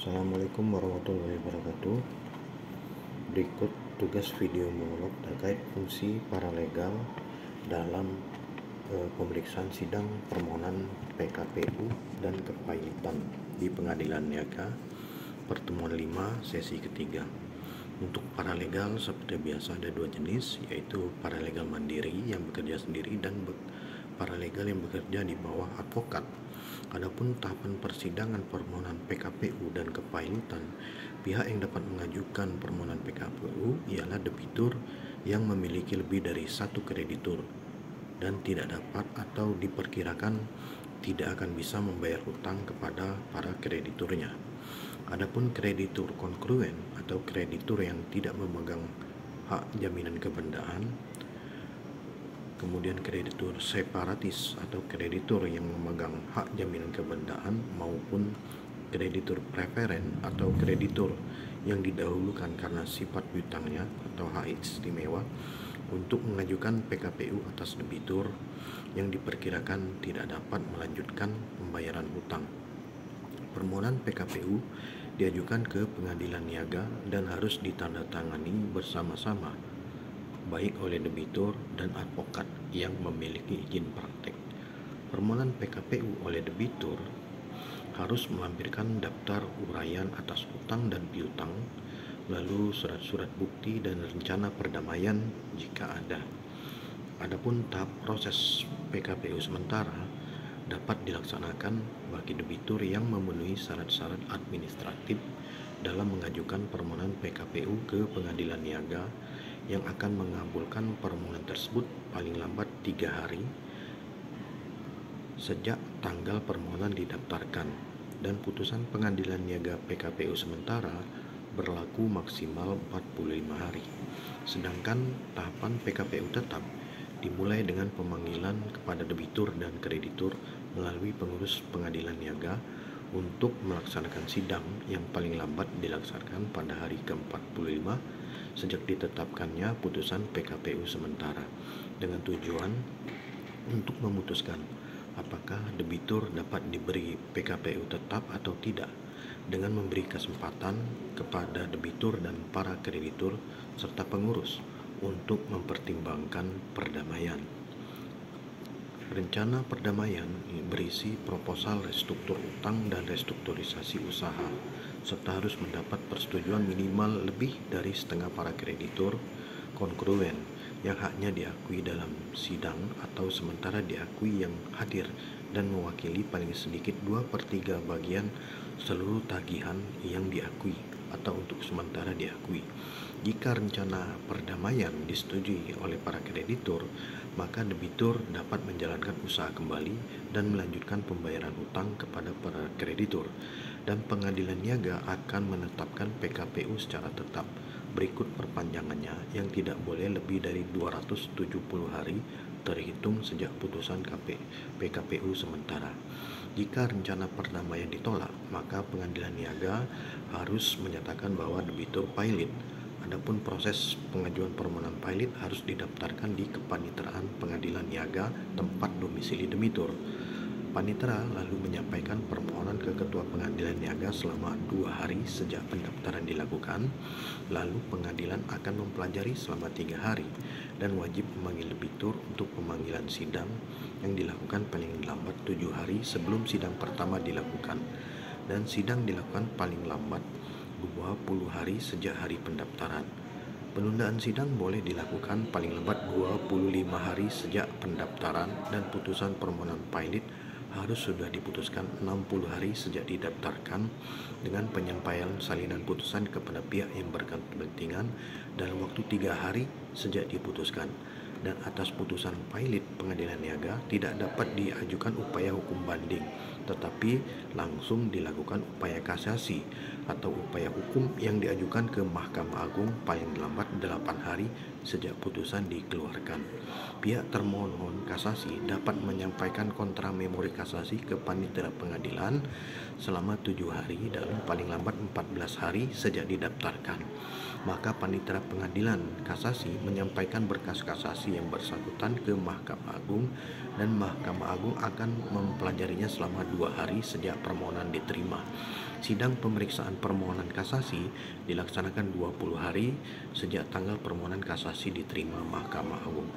Assalamualaikum warahmatullahi wabarakatuh. Berikut tugas video monolog terkait fungsi paralegal dalam pemeriksaan sidang permohonan PKPU dan kepailitan di Pengadilan Niaga pertemuan 5 sesi ketiga. Untuk paralegal seperti biasa ada dua jenis, yaitu paralegal mandiri yang bekerja sendiri dan paralegal yang bekerja di bawah advokat. Adapun tahapan persidangan permohonan PKPU dan kepailitan, pihak yang dapat mengajukan permohonan PKPU ialah debitur yang memiliki lebih dari satu kreditur dan tidak dapat atau diperkirakan tidak akan bisa membayar hutang kepada para krediturnya. Adapun kreditur kongruen atau kreditur yang tidak memegang hak jaminan kebendaan, kemudian kreditur separatis atau kreditur yang memegang hak jaminan kebendaan, maupun kreditur preferen atau kreditur yang didahulukan karena sifat piutangnya atau hak istimewa untuk mengajukan PKPU atas debitur yang diperkirakan tidak dapat melanjutkan pembayaran hutang. Permohonan PKPU diajukan ke Pengadilan Niaga dan harus ditandatangani bersama-sama baik oleh debitur dan advokat yang memiliki izin praktek. Permohonan PKPU oleh debitur harus melampirkan daftar uraian atas hutang dan piutang, lalu surat-surat bukti dan rencana perdamaian jika ada. Adapun tahap proses PKPU sementara dapat dilaksanakan bagi debitur yang memenuhi syarat-syarat administratif dalam mengajukan permohonan PKPU ke Pengadilan Niaga yang akan mengabulkan permohonan tersebut paling lambat 3 hari sejak tanggal permohonan didaftarkan, dan putusan Pengadilan Niaga PKPU sementara berlaku maksimal 45 hari. Sedangkan tahapan PKPU tetap dimulai dengan pemanggilan kepada debitur dan kreditur melalui pengurus Pengadilan Niaga untuk melaksanakan sidang yang paling lambat dilaksanakan pada hari ke-45 sejak ditetapkannya putusan PKPU sementara, dengan tujuan untuk memutuskan apakah debitur dapat diberi PKPU tetap atau tidak, dengan memberi kesempatan kepada debitur dan para kreditur serta pengurus untuk mempertimbangkan perdamaian. Rencana perdamaian berisi proposal restruktur utang dan restrukturisasi usaha, serta harus mendapat persetujuan minimal lebih dari setengah para kreditur kongruen yang haknya diakui dalam sidang atau sementara diakui yang hadir dan mewakili paling sedikit 2/3 bagian seluruh tagihan yang diakui atau untuk sementara diakui. Jika rencana perdamaian disetujui oleh para kreditur, maka debitur dapat menjalankan usaha kembali dan melanjutkan pembayaran hutang kepada para kreditur, dan Pengadilan Niaga akan menetapkan PKPU secara tetap. Berikut perpanjangannya yang tidak boleh lebih dari 270 hari terhitung sejak putusan PKPU sementara. Jika rencana perdamaian ditolak, maka Pengadilan Niaga harus menyatakan bahwa debitur pailit. Adapun proses pengajuan permohonan pailit harus didaftarkan di Kepanitraan Pengadilan Niaga tempat domisili debitur. Panitera lalu menyampaikan permohonan ke Ketua Pengadilan Niaga selama 2 hari sejak pendaftaran dilakukan. Lalu pengadilan akan mempelajari selama 3 hari dan wajib memanggil debitur untuk pemanggilan sidang yang dilakukan paling lambat 7 hari sebelum sidang pertama dilakukan, dan sidang dilakukan paling lambat 20 hari sejak hari pendaftaran. Penundaan sidang boleh dilakukan paling lambat 25 hari sejak pendaftaran, dan putusan permohonan pailit harus sudah diputuskan 60 hari sejak didaftarkan, dengan penyampaian salinan putusan kepada pihak yang berkepentingan dalam waktu 3 hari sejak diputuskan. Dan atas putusan pailit Pengadilan Niaga tidak dapat diajukan upaya hukum banding, tetapi langsung dilakukan upaya kasasi atau upaya hukum yang diajukan ke Mahkamah Agung paling lambat 8 hari sejak putusan dikeluarkan. Pihak termohon kasasi dapat menyampaikan kontra memori kasasi ke Panitera Pengadilan selama 7 hari dalam paling lambat 14 hari sejak didaftarkan. Maka Panitera Pengadilan Kasasi menyampaikan berkas kasasi yang bersangkutan ke Mahkamah Agung, dan Mahkamah Agung akan mempelajarinya selama 2 hari sejak permohonan diterima. Sidang pemeriksaan permohonan kasasi dilaksanakan 20 hari sejak tanggal permohonan kasasi diterima Mahkamah Agung.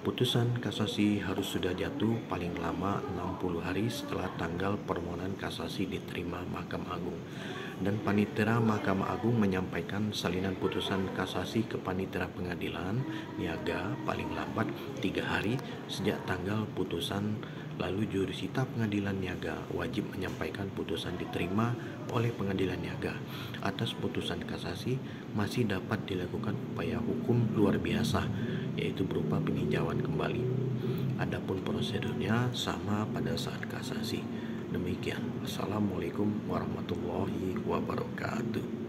Putusan kasasi harus sudah jatuh paling lama 60 hari setelah tanggal permohonan kasasi diterima Mahkamah Agung. Dan Panitera Mahkamah Agung menyampaikan salinan putusan kasasi ke Panitera Pengadilan Niaga paling lambat 3 hari sejak tanggal putusan. Lalu jurusita Pengadilan Niaga wajib menyampaikan putusan diterima oleh Pengadilan Niaga. Atas putusan kasasi masih dapat dilakukan upaya hukum luar biasa, yaitu berupa peninjauan kembali. Adapun prosedurnya sama pada saat kasasi. Demikian. Assalamualaikum warahmatullahi wabarakatuh.